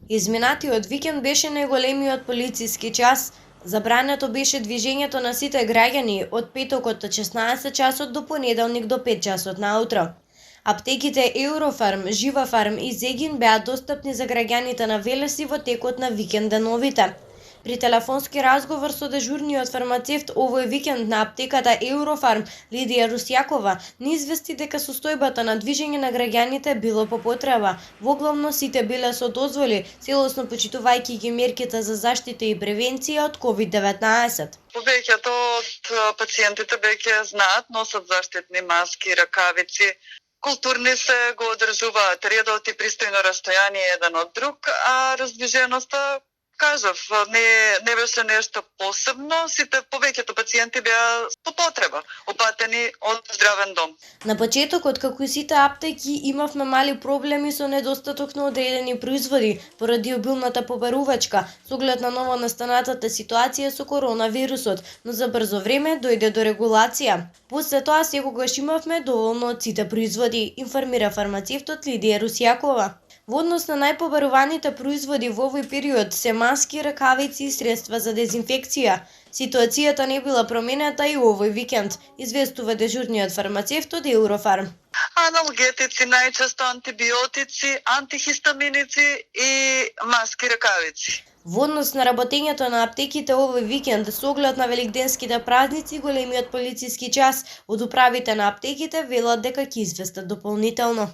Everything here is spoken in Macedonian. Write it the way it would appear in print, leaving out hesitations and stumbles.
Изминатиот викенд беше најголемиот полициски час. Забрането беше движењето на сите граѓани од петокот од 16 часот до понеделник до 5 часот наутро. Аптеките Eurofarm, Живафарм и Зегин беа достапни за граѓаните на Велес и во текот на викенд деновите. При телефонски разговор со дежурниот фармацевт овој викенд на аптеката Eurofarm Лидија Русјакова ни извести дека состојбата на движење на граѓаните било по потреба. Воглавно сите биле со дозволи, целосно почитувајќи ги мерките за заштита и превенција од COVID-19. Повеќето од пациентите веќе знаат, носат заштитни маски, ракавици, културни се, го одржуваат редот и пристојно растојание еден од друг, а раздвиженоста, кажав, не беше нешто посебно, сите повеќето пациенти беа по потреба, опатени од здравен дом. На почетокот, како и сите аптеки, имавме мали проблеми со недостаток на одредени производи поради обилната побарувачка, со оглед на новонастанатата ситуација со коронавирусот, но за брзо време дојде до регулација. После тоа секогаш имавме доволно од сите производи, информира фармацевтот Лидија Русјакова. Во однос на најпобаруваните производи во овој период се маски, ракавици и средства за дезинфекција. Ситуацијата не била променета и овој викенд, известува дежурниот фармацевт од Eurofarm. Аналгетици, најчесто антибиотици, антихистаминици и маски, ракавици. Во однос на работењето на аптеките овој викенд, со оглед на великденските празници, големиот полициски час од управите на аптеките велат дека ќе известат дополнително.